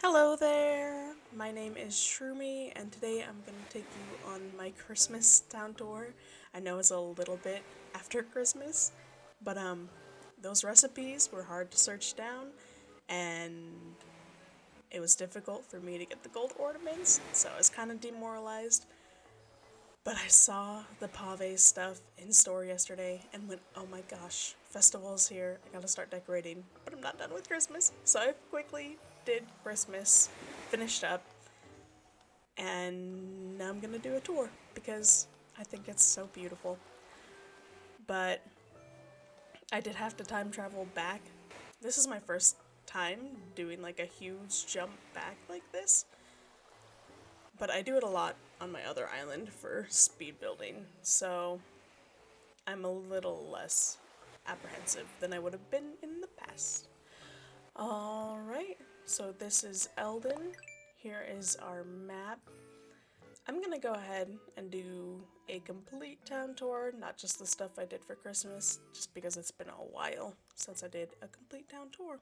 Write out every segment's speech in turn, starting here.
Hello there! My name is Shroomy, and today I'm going to take you on my Christmas town tour. I know it's a little bit after Christmas, but those recipes were hard to search down, and it was difficult for me to get the gold ornaments, so I was kind of demoralized. But I saw the pave stuff in store yesterday and went, oh my gosh, festival's here. I gotta start decorating. But I'm not done with Christmas. So I quickly did Christmas, finished up, and now I'm gonna do a tour because I think it's so beautiful. But I did have to time travel back. This is my first time doing like a huge jump back like this. But I do it a lot on my other island for speed building, so I'm a little less apprehensive than I would have been in the past. Alright, so this is Eldon. Here is our map. I'm gonna go ahead and do a complete town tour, not just the stuff I did for Christmas, just because it's been a while since I did a complete town tour.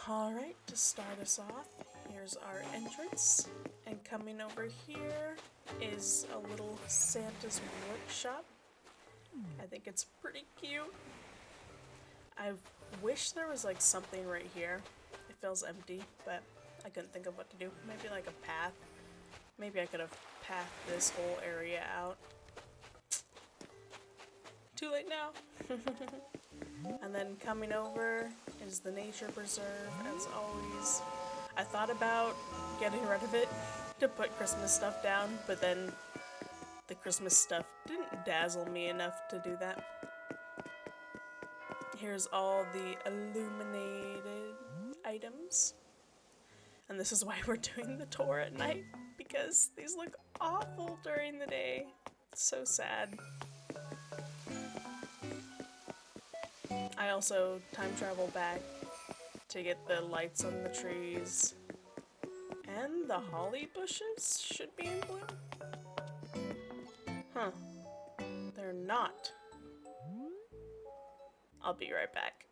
Alright, to start us off, here's our entrance, and coming over here is a little Santa's workshop. I think it's pretty cute. I wish there was like something right here. It feels empty, but I couldn't think of what to do. Maybe like a path. Maybe I could have pathed this whole area out. Too late now. And then coming over is the nature preserve, as always. I thought about getting rid of it to put Christmas stuff down, but then the Christmas stuff didn't dazzle me enough to do that. Here's all the illuminated items. And this is why we're doing the tour at night, because these look awful during the day. It's so sad. I also time travel back to get the lights on the trees. And the holly bushes should be in bloom. Huh. They're not. I'll be right back.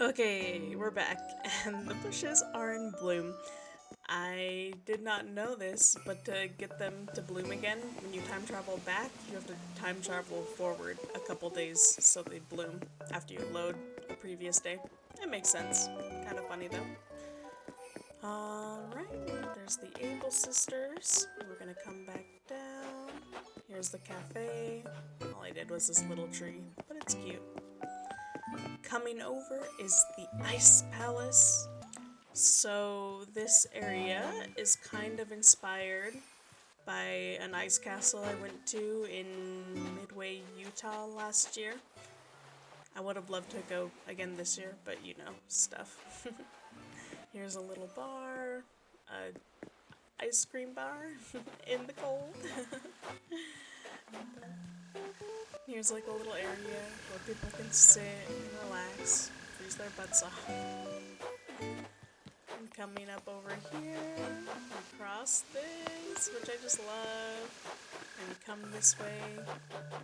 Okay, we're back, and the bushes are in bloom. I did not know this, but to get them to bloom again, when you time travel back, you have to time travel forward a couple days so they bloom after you load the previous day. It makes sense. Kind of funny though. Alright, there's the Able sisters. We're gonna come back down. Here's the cafe. All I did was this little tree, but it's cute. Coming over is the Ice Palace. So this area is kind of inspired by an ice castle I went to in Midway, Utah last year. I would have loved to go again this year, but you know, stuff. Here's a little bar, a ice cream bar in the cold. Here's like a little area where people can sit and relax, freeze their butts off. And coming up over here, across this, which I just love, and come this way,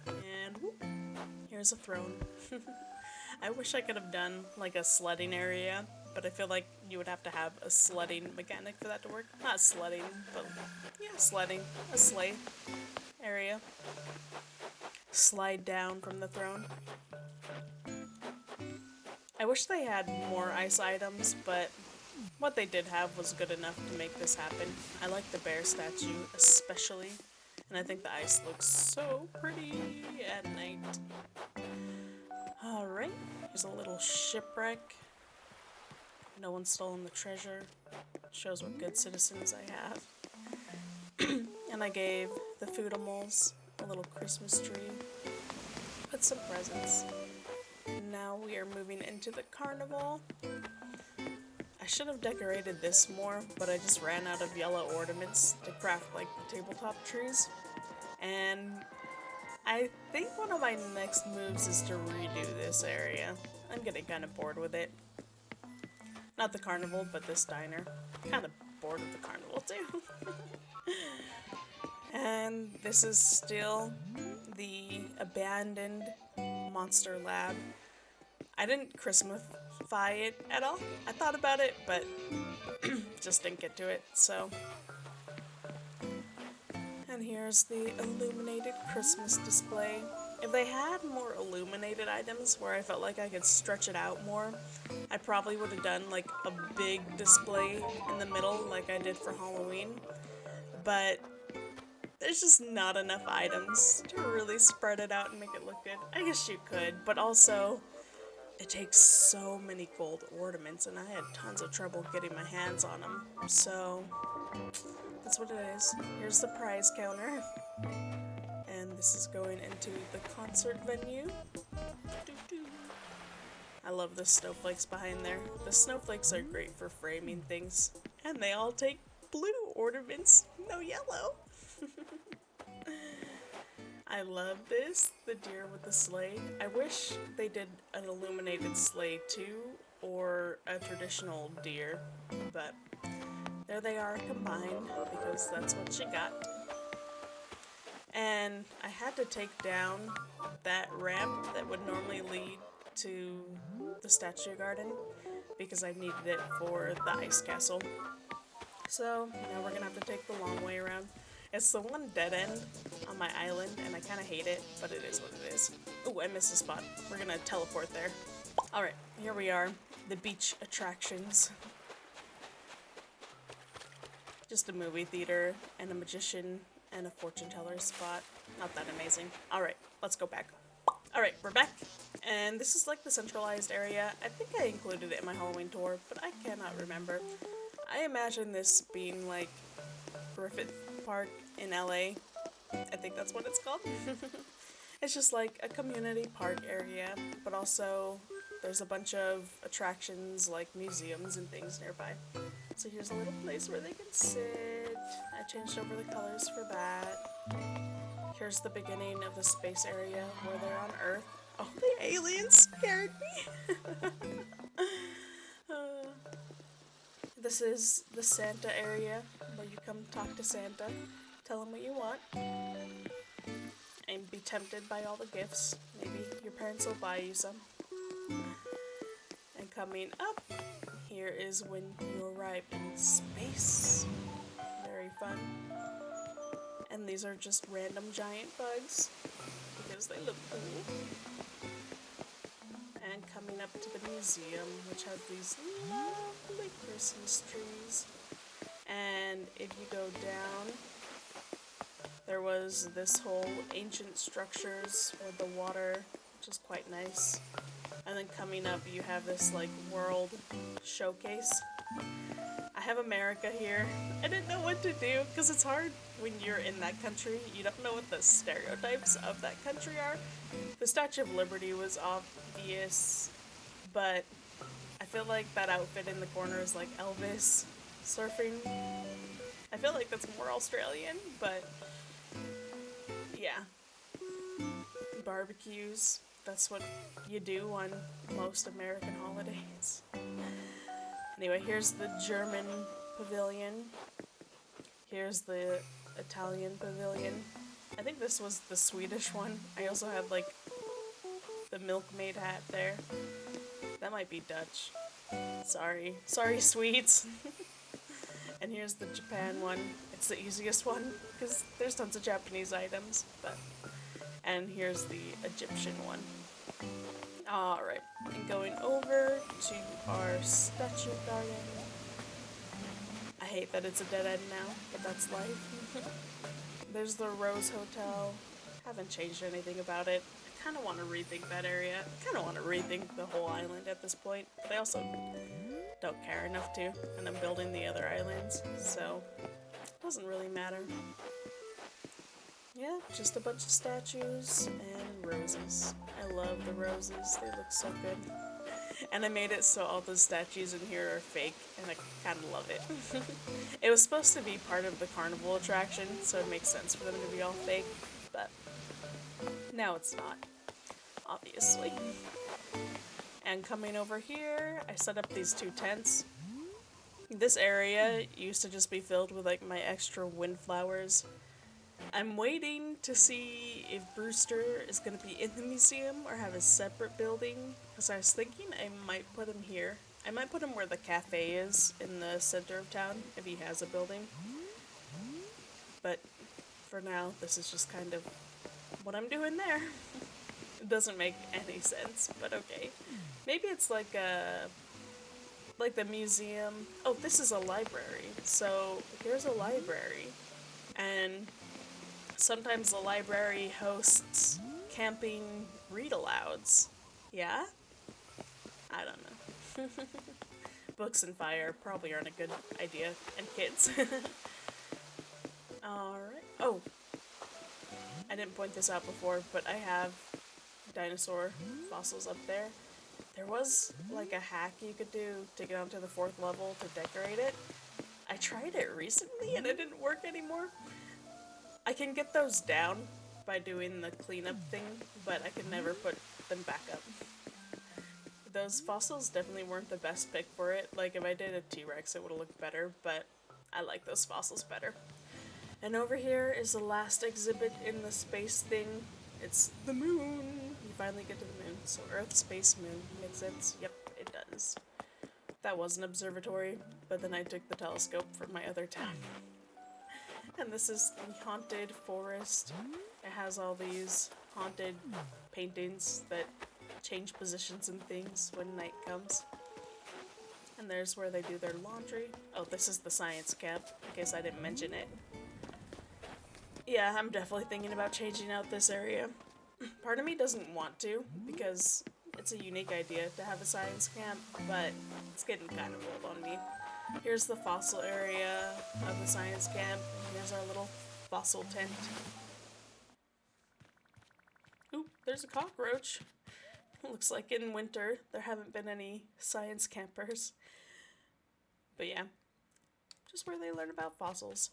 and whoop, here's a throne. I wish I could have done like a sledding area, but I feel like you would have to have a sledding mechanic for that to work. Not sledding, but yeah, sledding. A sleigh area. Slide down from the throne. I wish they had more ice items, but what they did have was good enough to make this happen. I like the bear statue especially, and I think the ice looks so pretty at night. Alright, here's a little shipwreck. No one's stolen the treasure. Shows what good citizens I have. And I gave the foodimals a little Christmas tree. Put some presents. Now we are moving into the carnival. I should have decorated this more, but I just ran out of yellow ornaments to craft like the tabletop trees. And I think one of my next moves is to redo this area. I'm getting kind of bored with it. Not the carnival, but this diner. Kind of bored of the carnival too. And this is still the abandoned monster lab. I didn't Christmasify it at all. I thought about it, but just didn't get to it, so. And here's the illuminated Christmas display. If they had more illuminated items where I felt like I could stretch it out more, I probably would have done like a big display in the middle like I did for Halloween. But there's just not enough items to really spread it out and make it look good. I guess you could, but also it takes so many gold ornaments and I had tons of trouble getting my hands on them. So that's what it is. Here's the prize counter. And this is going into the concert venue. Doo-doo. I love the snowflakes behind there. The snowflakes are great for framing things. And they all take blue ornaments, no yellow. I love this, the deer with the sleigh. I wish they did an illuminated sleigh too, or a traditional deer, but there they are combined because that's what she got. And I had to take down that ramp that would normally lead to the statue garden because I needed it for the ice castle. So now we're gonna have to take the long way around. It's the one dead end on my island and I kinda hate it, but it is what it is. Oh, I missed a spot. We're gonna teleport there. Alright, here we are. The beach attractions. Just a movie theater and a magician and a fortune teller spot. Not that amazing. Alright, let's go back. Alright, we're back. And this is like the centralized area. I think I included it in my Halloween tour, but I cannot remember. I imagine this being like Griffith Park in LA. I think that's what it's called. It's just like a community park area, but also there's a bunch of attractions like museums and things nearby. So here's a little place where they can sit. I changed over the colors for that. Here's the beginning of the space area where they're on Earth. Oh, the aliens scared me! This is the Santa area where you come talk to Santa, tell him what you want, and be tempted by all the gifts. Maybe your parents will buy you some. And coming up, here is when you arrive in space. Very fun. And these are just random giant bugs because they look cool. And coming up to the museum, which has these lovely Christmas trees. And if you go down, there was this whole ancient structures with the water, which is quite nice. And then coming up, you have this like world showcase. I have America here. I didn't know what to do because it's hard when you're in that country. You don't know what the stereotypes of that country are. The Statue of Liberty was obvious, but I feel like that outfit in the corner is like Elvis surfing. I feel like that's more Australian, but yeah. Barbecues, that's what you do on most American holidays. Anyway, here's the German pavilion. Here's the Italian pavilion. I think this was the Swedish one. I also had like the milkmaid hat there. That might be Dutch. Sorry. Sorry, Swedes. And here's the Japan one. It's the easiest one because there's tons of Japanese items. And here's the Egyptian one. Alright, and going over to our statue garden. I hate that it's a dead end now, but that's life. There's the Rose Hotel. Haven't changed anything about it. I kind of want to rethink that area. I kind of want to rethink the whole island at this point, but I also don't care enough to, and I'm building the other islands, so it doesn't really matter. Yeah, just a bunch of statues and roses. I love the roses, they look so good. And I made it so all the statues in here are fake, and I kind of love it. It was supposed to be part of the carnival attraction, so it makes sense for them to be all fake, but now it's not, obviously. And coming over here, I set up these 2 tents. This area used to just be filled with like my extra windflowers. I'm waiting to see if Brewster is going to be in the museum or have a separate building, because I was thinking I might put him here I might put him where the cafe is in the center of town if he has a building. But for now, this is just kind of what I'm doing there. It doesn't make any sense, but okay. Maybe it's like the museum. Oh, this is a library. So here's a library, and sometimes the library hosts camping read alouds. Yeah? I don't know. Books and fire probably aren't a good idea, and kids. Alright. Oh, I didn't point this out before, but I have dinosaur fossils up there. There was like a hack you could do to get onto the 4th level to decorate it. I tried it recently and it didn't work anymore. I can get those down by doing the cleanup thing, but I could never put them back up. Those fossils definitely weren't the best pick for it. Like, if I did a T-Rex, it would have looked better, but I like those fossils better. And over here is the last exhibit in the space thing. It's the moon. You finally get to the moon. So Earth, space, moon. Makes sense? Yep, it does. That was an observatory, but then I took the telescope from my other town. And this is the haunted forest. It has all these haunted paintings that change positions and things when night comes. And there's where they do their laundry. Oh, this is the science camp, in case I didn't mention it. Yeah, I'm definitely thinking about changing out this area. Part of me doesn't want to, because it's a unique idea to have a science camp, but it's getting kind of old on me. Here's the fossil area of the science camp, and here's our little fossil tent. Oop, there's a cockroach. Looks like in winter there haven't been any science campers. But yeah, just where they learn about fossils.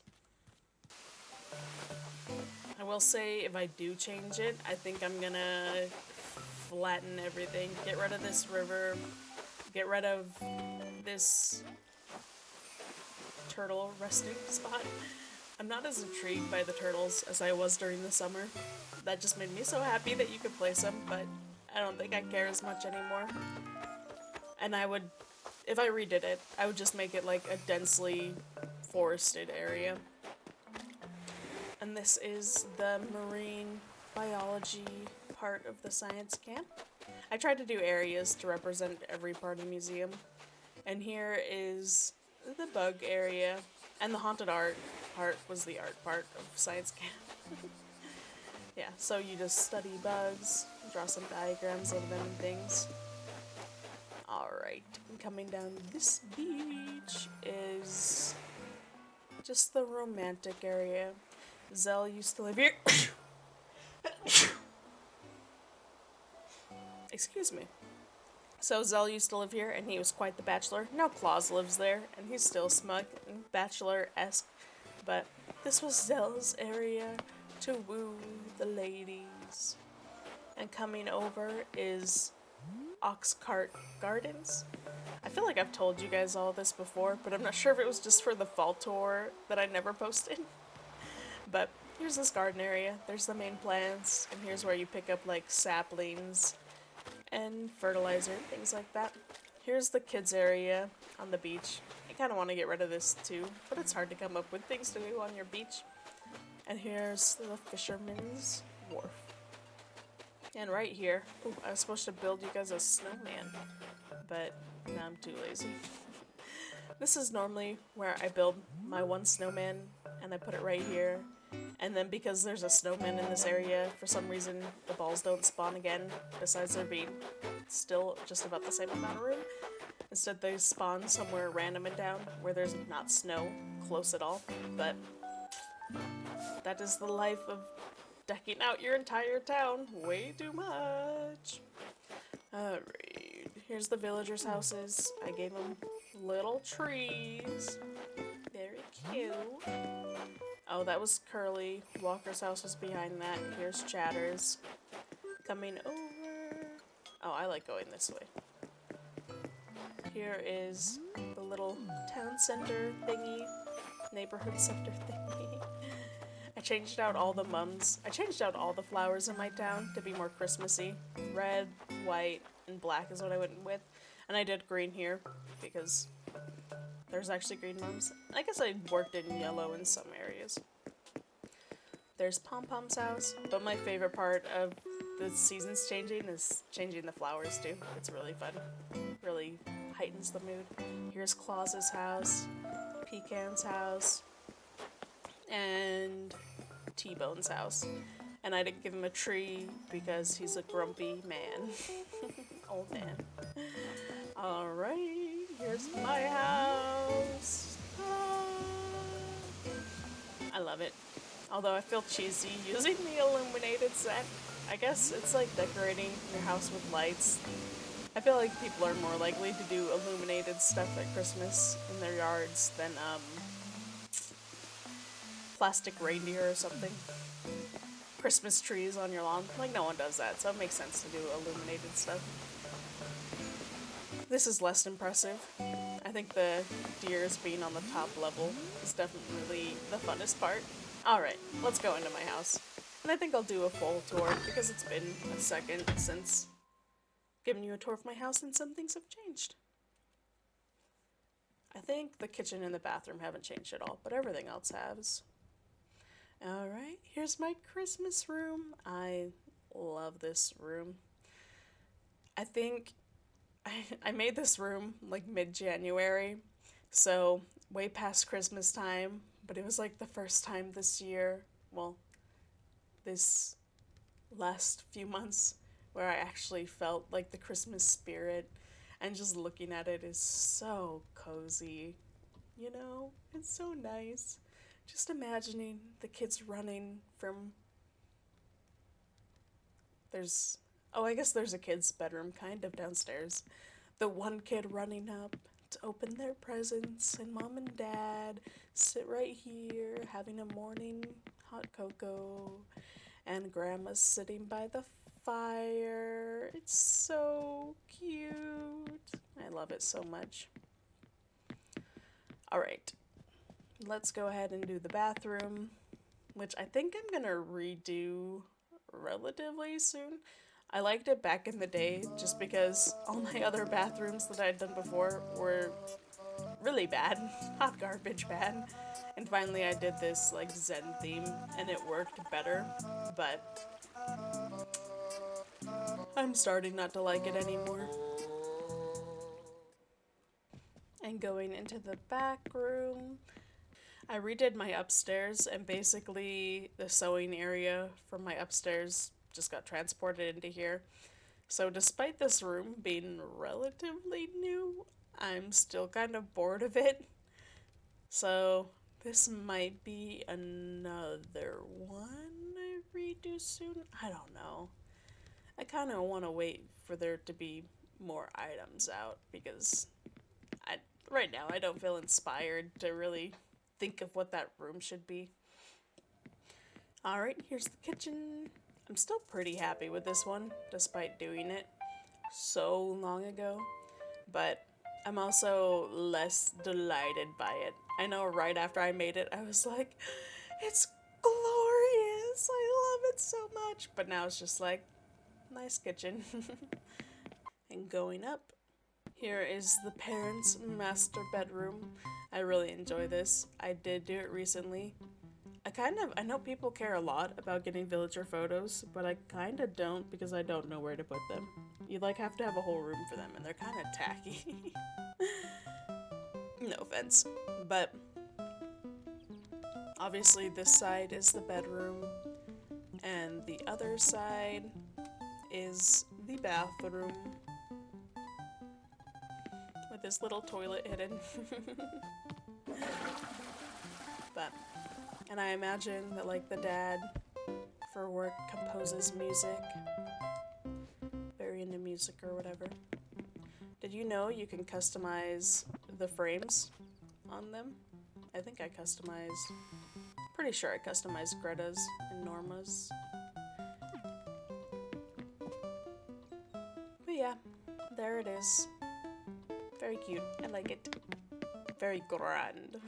I will say, if I do change it, I think I'm gonna flatten everything. Get rid of this river. Get rid of this turtle resting spot. I'm not as intrigued by the turtles as I was during the summer. That just made me so happy that you could place them, but I don't think I care as much anymore. And I would, if I redid it, I would just make it like a densely forested area. And this is the marine biology part of the science camp. I tried to do areas to represent every part of the museum. And here is the bug area, and the haunted art part was the art part of science camp. Yeah, so you just study bugs, draw some diagrams of them and things. Alright, coming down this beach is just the romantic area. Zell used to live here. Excuse me. So Zell used to live here, and he was quite the bachelor. Now Claus lives there, and he's still smug and bachelor-esque. But this was Zell's area to woo the ladies. And coming over is Oxcart Gardens. I feel like I've told you guys all this before, but I'm not sure if it was just for the fall tour that I never posted. But here's this garden area. There's the main plants, and here's where you pick up like saplings and fertilizer and things like that. Here's the kids area on the beach. I kind of want to get rid of this too, but it's hard to come up with things to do on your beach. And here's the fisherman's wharf. And right here, ooh, I was supposed to build you guys a snowman, but now I'm too lazy. This is normally where I build my one snowman, and I put it right here. And then because there's a snowman in this area, for some reason the balls don't spawn again, besides there being still just about the same amount of room. Instead they spawn somewhere random in town where there's not snow close at all. But that is the life of decking out your entire town way too much. Alright, here's the villagers' houses. I gave them little trees. Very cute. Oh, that was Curly. Walker's house was behind that. Here's Chatter's. Coming over. Oh, I like going this way. Here is the little town center thingy. Neighborhood center thingy. I changed out all the mums. I changed out all the flowers in my town to be more Christmassy. Red, white, and black is what I went with. And I did green here because there's actually green mums. I guess I worked in yellow in some areas. There's Pom Pom's house, but my favorite part of the seasons changing is changing the flowers too. It's really fun. Really heightens the mood. Here's Claus's house, Pecan's house, and T-Bone's house. And I didn't give him a tree because he's a grumpy man. Old man. Alright, here's my house. I love it. Although I feel cheesy using the illuminated set. I guess it's like decorating your house with lights. I feel like people are more likely to do illuminated stuff at Christmas in their yards than plastic reindeer or something. Christmas trees on your lawn. Like, no one does that, so it makes sense to do illuminated stuff. This is less impressive. I think the deers being on the top level is definitely the funnest part. Alright, let's go into my house. And I think I'll do a full tour because it's been a second since giving you a tour of my house and some things have changed. I think the kitchen and the bathroom haven't changed at all, but everything else has. Alright, here's my Christmas room. I love this room. I think I made this room like mid-January, so way past Christmas time, but it was like the first time this year, well, this last few months, where I actually felt like the Christmas spirit, and just looking at it is so cozy, you know? It's so nice. Just imagining the kids running from... I guess there's a kid's bedroom kind of downstairs. The one kid running up to open their presents, and mom and dad sit right here having a morning hot cocoa, and grandma's sitting by the fire. It's so cute. I love it so much. Alright, let's go ahead and do the bathroom, which I think I'm gonna redo relatively soon. I liked it back in the day just because all my other bathrooms that I'd done before were really bad, hot garbage bad. And finally I did this like Zen theme and it worked better, but I'm starting not to like it anymore. And going into the back room, I redid my upstairs, and basically the sewing area from my upstairs just got transported into here. So despite this room being relatively new, I'm still kind of bored of it. So this might be another one I redo soon. I don't know. I kind of want to wait for there to be more items out because right now I don't feel inspired to really think of what that room should be. Alright, here's the kitchen. I'm still pretty happy with this one, despite doing it so long ago, but I'm also less delighted by it. I know right after I made it, I was like, it's glorious, I love it so much, but now it's just like, nice kitchen. And going up, here is the parents' master bedroom. I really enjoy this. I did do it recently. I know people care a lot about getting villager photos, but I kind of don't because I don't know where to put them. You like have to have a whole room for them and they're kind of tacky. No offense. But obviously this side is the bedroom and the other side is the bathroom with this little toilet hidden. And I imagine that like the dad for work composes music, very into music or whatever. Did you know you can customize the frames on them? I think I pretty sure I customized Greta's and Norma's. But yeah, there it is. Very cute. I like it. Very grand.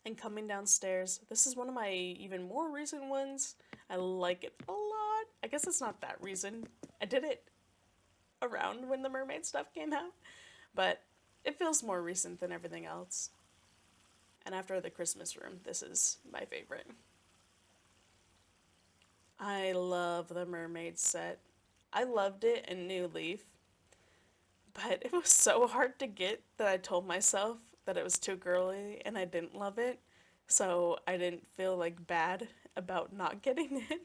And coming downstairs, this is one of my even more recent ones. I like it a lot. I guess it's not that recent. I did it around when the mermaid stuff came out, but it feels more recent than everything else. And after the Christmas room, this is my favorite. I love the mermaid set. I loved it in New Leaf, but it was so hard to get that I told myself that it was too girly and I didn't love it. So I didn't feel like bad about not getting it.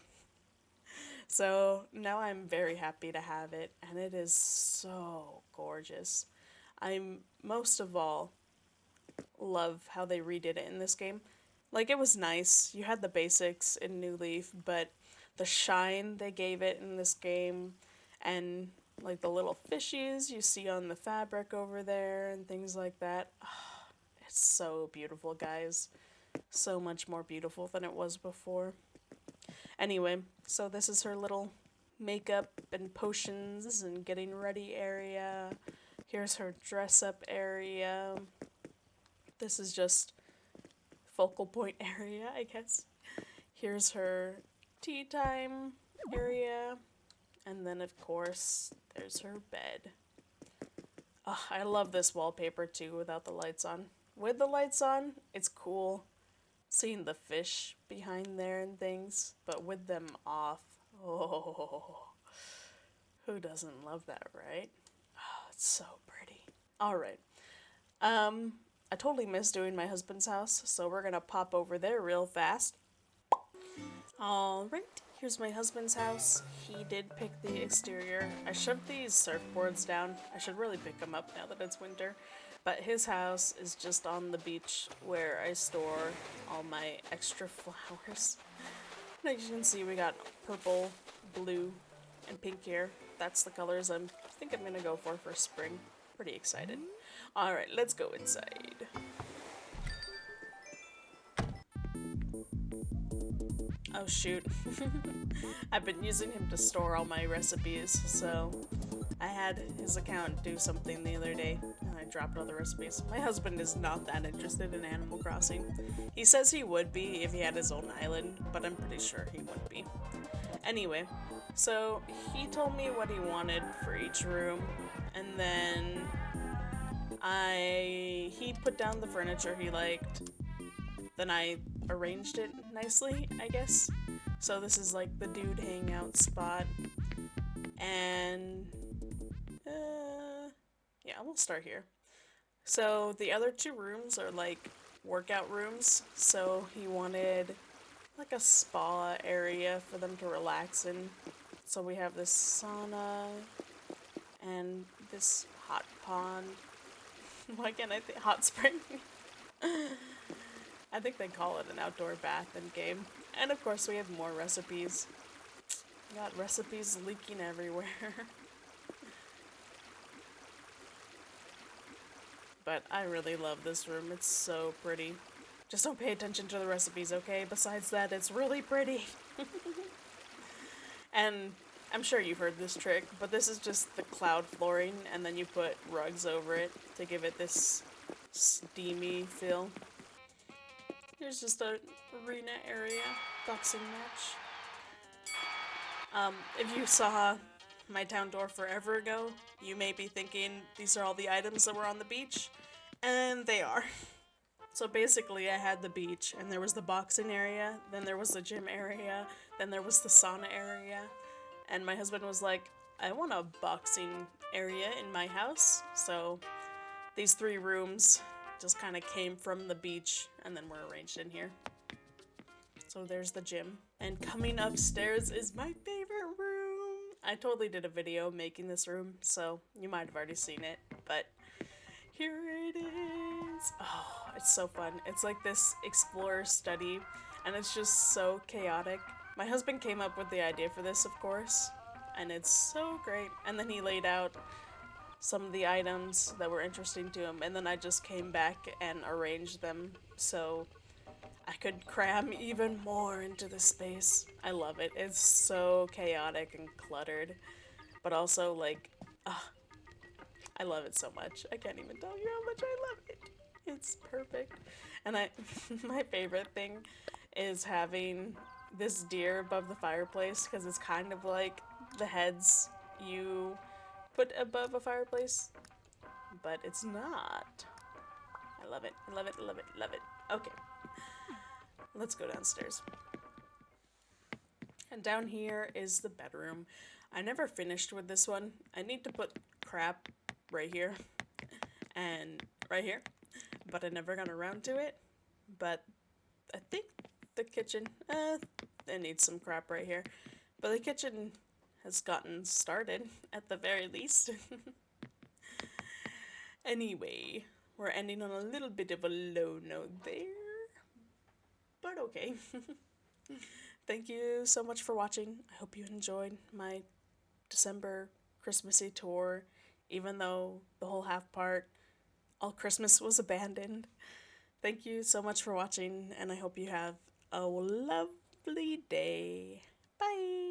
So now I'm very happy to have it, and it is so gorgeous. I'm most of all love how they redid it in this game. Like, it was nice. You had the basics in New Leaf, but the shine they gave it in this game, and like the little fishies you see on the fabric over there and things like that. It's so beautiful, guys. So much more beautiful than it was before. Anyway, so this is her little makeup and potions and getting ready area. Here's her dress up area. This is just focal point area, I guess. Here's her tea time area. And then, of course, there's her bed. Oh, I love this wallpaper too without the lights on. With the lights on, it's cool seeing the fish behind there and things, but with them off, oh, who doesn't love that, right? Oh, it's so pretty. All right. I totally missed doing my husband's house, so we're gonna pop over there real fast. All right. Here's my husband's house. He did pick the exterior. I shoved these surfboards down. I should really pick them up now that it's winter. But his house is just on the beach where I store all my extra flowers. And as you can see, we got purple, blue, and pink here. That's the colors I think I'm gonna go for spring. Pretty excited. Alright, let's go inside. Oh shoot. I've been using him to store all my recipes, so I had his account do something the other day, and I dropped all the recipes. My husband is not that interested in Animal Crossing. He says he would be if he had his own island, but I'm pretty sure he wouldn't be. Anyway, so he told me what he wanted for each room, and then he put down the furniture he liked. Then I arranged it nicely, I guess. So this is like the dude hangout spot. And yeah, we'll start here. So the other two rooms are like workout rooms. So he wanted like a spa area for them to relax in. So we have this sauna and this hot pond. Why can't I think hot spring? I think they call it an outdoor bath in game. And of course we have more recipes. Got recipes leaking everywhere. But I really love this room. It's so pretty. Just don't pay attention to the recipes, okay? Besides that, it's really pretty. And I'm sure you've heard this trick, but this is just the cloud flooring, and then you put rugs over it to give it this steamy feel. Here's just a arena area, boxing match. If you saw my town tour forever ago, you may be thinking these are all the items that were on the beach, and they are. So basically I had the beach, and there was the boxing area, then there was the gym area, then there was the sauna area, and my husband was like, I want a boxing area in my house, so these three rooms just kind of came from the beach and then were arranged in here. So there's the gym. And coming upstairs is my favorite room. I totally did a video making this room, so you might have already seen it, but here it is. Oh, it's so fun. It's like this explorer study, and it's just so chaotic. My husband came up with the idea for this, of course, and it's so great. And then he laid out some of the items that were interesting to him, and then I just came back and arranged them so I could cram even more into the space. I love it. It's so chaotic and cluttered, but also like, I love it so much. I can't even tell you how much I love it. It's perfect. And my favorite thing is having this deer above the fireplace, because it's kind of like the heads you put above a fireplace, but it's not. I love it. I love it. I love it. Love it. Okay, let's go downstairs. And down here is the bedroom. I never finished with this one. I need to put crap right here and right here, but I never got around to it. But I think the kitchen, it needs some crap right here. But the kitchen has gotten started at the very least. Anyway, we're ending on a little bit of a low note there, but okay. Thank you so much for watching. I hope you enjoyed my December Christmassy tour, even though the whole half part, all Christmas was abandoned. Thank you so much for watching, and I hope you have a lovely day. Bye!